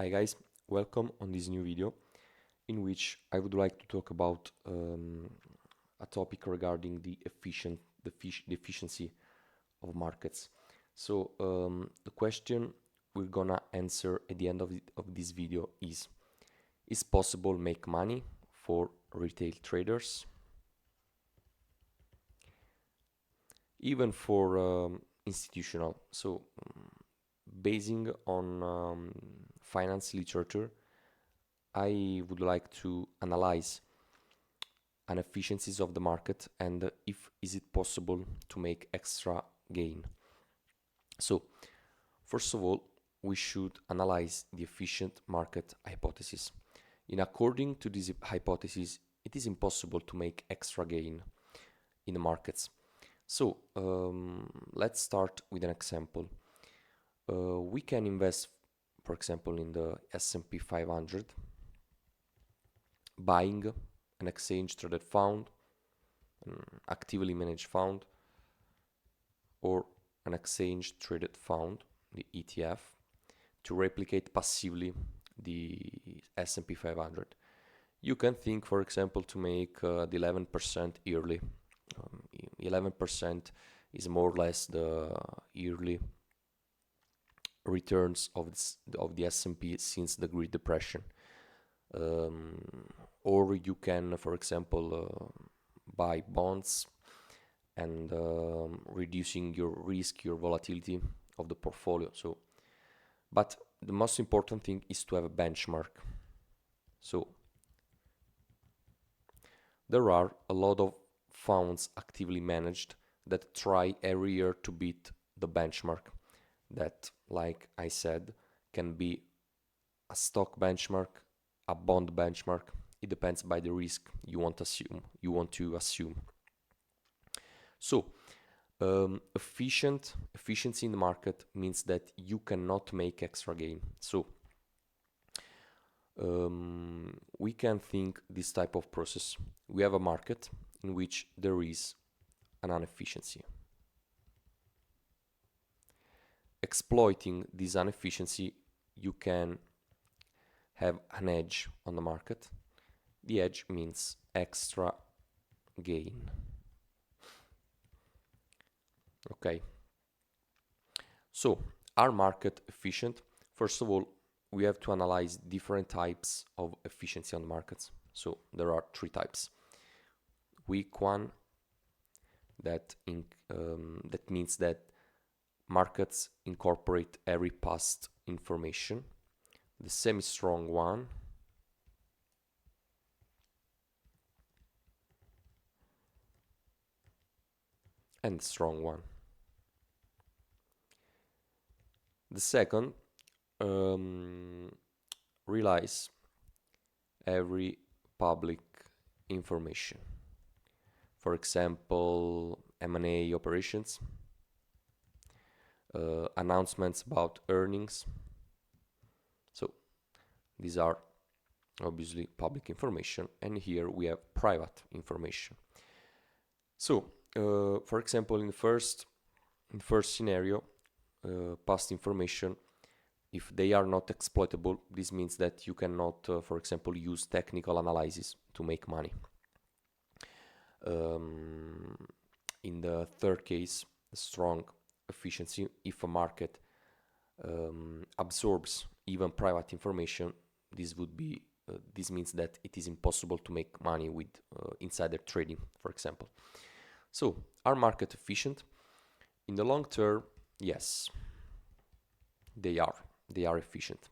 Hi guys, welcome on this new video in which I would like to talk about a topic regarding the efficiency of markets. So the question we're gonna answer at the end of this video is possible make money for retail traders? Even for institutional. So basing on finance literature, I would like to analyze inefficiencies of the market and if is it possible to make extra gain. So first of all, we should analyze the efficient market hypothesis. In according to this hypothesis, it is impossible to make extra gain in the markets. So let's start with an example. We can invest, for example, in the S&P 500, buying an exchange traded fund, an actively managed fund, or an exchange traded fund, the ETF, to replicate passively the S&P 500. You can think, for example, to make the 11% yearly. 11% is more or less the yearly returns of the S&P since the Great Depression. Or you can, for example, buy bonds and reducing your risk, your volatility of the portfolio. So, but the most important thing is to have a benchmark. So there are a lot of funds actively managed that try every year to beat the benchmark. That, like I said, can be a stock benchmark, a bond benchmark. It depends by the risk you want to assume. So efficiency in the market means that you cannot make extra gain. So we can think this type of process. We have a market in which there is an inefficiency. Exploiting this inefficiency, you can have an edge on the market. The edge means extra gain. Okay. So, are market efficient? First of all, we have to analyze different types of efficiency on the markets. So there are three types. Weak one, that means that markets incorporate every past information. The semi-strong one, and the strong one. The second relies every public information. For example, M&A operations, announcements about earnings. So these are obviously public information, and here we have private information. So for example, in the first scenario, past information, if they are not exploitable, this means that you cannot, for example, use technical analysis to make money. In the third case, strong efficiency, if a market absorbs even private information, this means that it is impossible to make money with insider trading, for example. So, are market efficient? In the long term, yes, they are. They are efficient.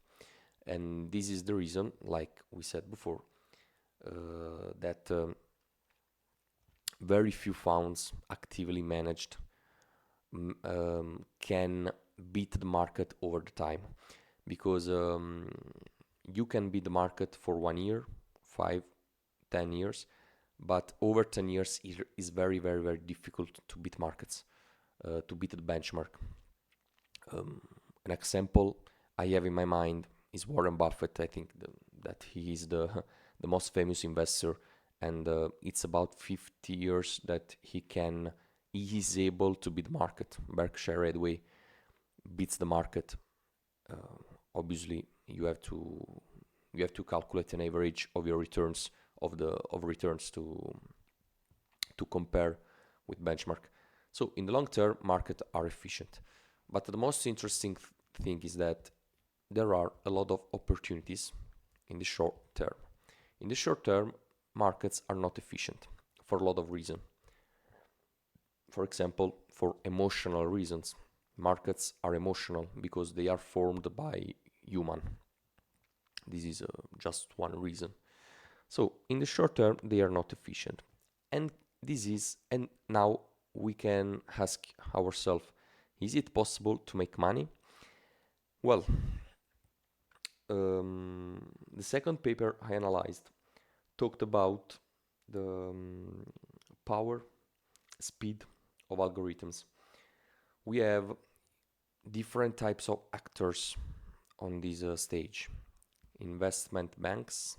And this is the reason, like we said before, that very few funds actively managed can beat the market over the time. Because you can beat the market for 1 year, 5, 10 years, but over 10 years it is very, very, very difficult to beat markets, to beat the benchmark. An example I have in my mind is Warren Buffett. I think that he is the most famous investor, and it's about 50 years that he is able to beat the market. Berkshire Hathaway beats the market obviously you have to calculate an average of your returns of returns to compare with benchmark. So in the long term, markets are efficient. But the most interesting thing is that there are a lot of opportunities in the short term. In the short term, markets are not efficient for a lot of reasons. For example, for emotional reasons. Markets are emotional because they are formed by human. This is just one reason. So in the short term, they are not efficient. And now we can ask ourselves, is it possible to make money? Well, the second paper I analyzed talked about the power, speed of algorithms. We have different types of actors on this stage. Investment banks,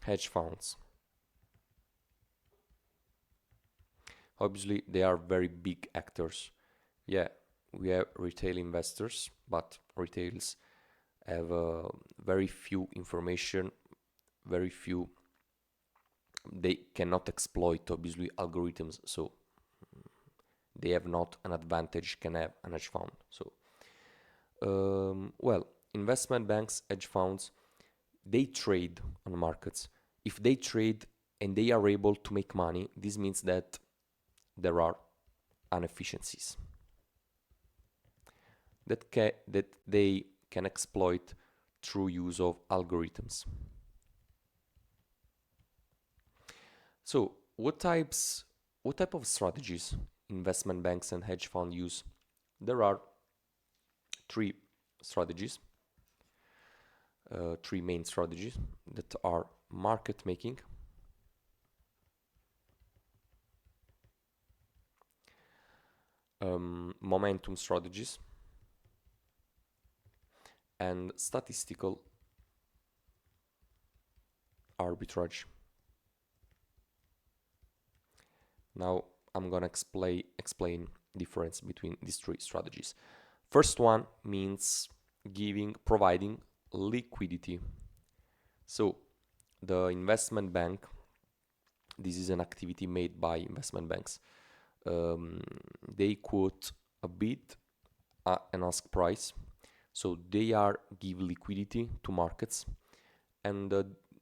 hedge funds. Obviously, they are very big actors. Yeah, we have retail investors, but retails have very few information, very few. They cannot exploit, obviously, algorithms, so they have not an advantage can have an hedge fund. So, well, investment banks, hedge funds, they trade on markets. If they trade and they are able to make money, this means that there are inefficiencies that they can exploit through use of algorithms. So what type of strategies investment banks and hedge funds use? There are three strategies, three main strategies that are market making, momentum strategies, and statistical arbitrage. Now I'm gonna explain difference between these three strategies. First one means providing liquidity. So the investment bank, this is an activity made by investment banks. They quote a bid and ask price. So they give liquidity to markets, and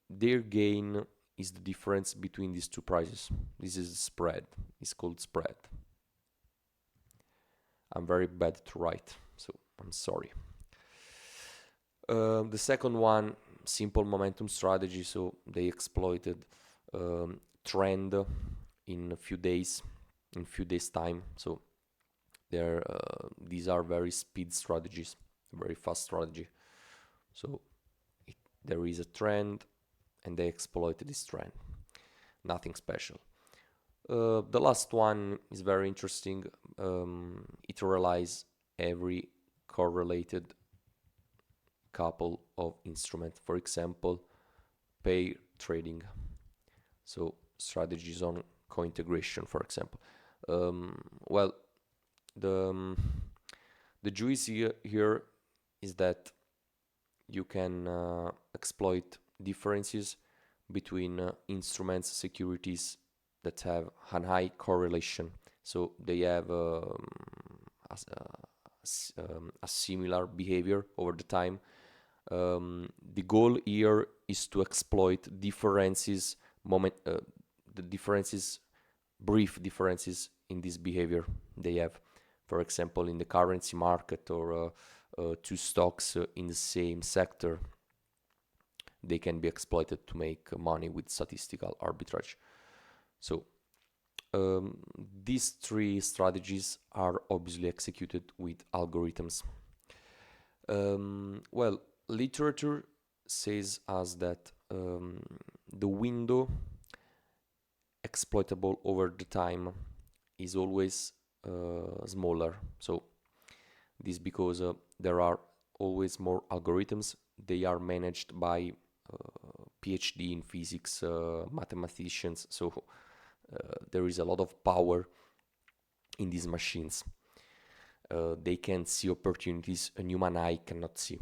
their gain is the difference between these two prices. This is spread. It's called spread. I'm very bad to write, so I'm sorry. The second one, simple momentum strategy. So they exploited trend in a few days time. So these are very speed strategies, very fast strategy. So there is a trend and they exploited this trend. Nothing special. The last one is very interesting. It relies every correlated couple of instruments. For example, pair trading. So strategies on co-integration, for example. Well, the juice here is that you can exploit differences between instruments, securities that have a high correlation. So they have a similar behavior over the time. The goal here is to exploit differences, brief differences in this behavior they have. For example, in the currency market or two stocks in the same sector, they can be exploited to make money with statistical arbitrage. So these three strategies are obviously executed with algorithms. Well, literature says us that the window exploitable over the time is always smaller. So this because there are always more algorithms. They are managed by PhD in physics mathematicians. So there is a lot of power in these machines. they can see opportunities a human eye cannot see.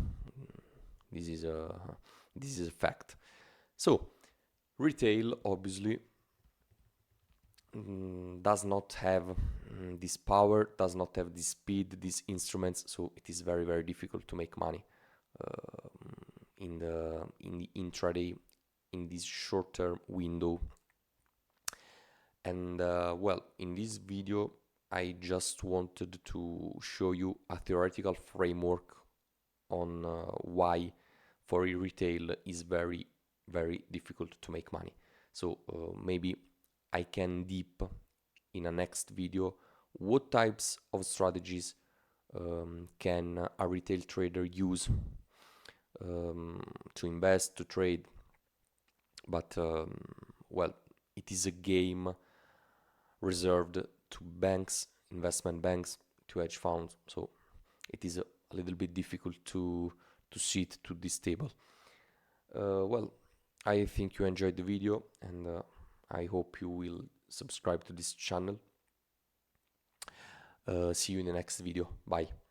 This is a fact. So retail obviously does not have this power, does not have this speed, these instruments, so it is very, very difficult to make money in the intraday, in this short-term window. And well, in this video I just wanted to show you a theoretical framework on why for retail is very, very difficult to make money. So maybe I can deep in a next video what types of strategies can a retail trader use to invest, to trade. But well, it is a game reserved to banks, investment banks, to hedge funds, so it is a little bit difficult to sit to this table. Well, I think you enjoyed the video, and I hope you will subscribe to this channel. See you in the next video. Bye.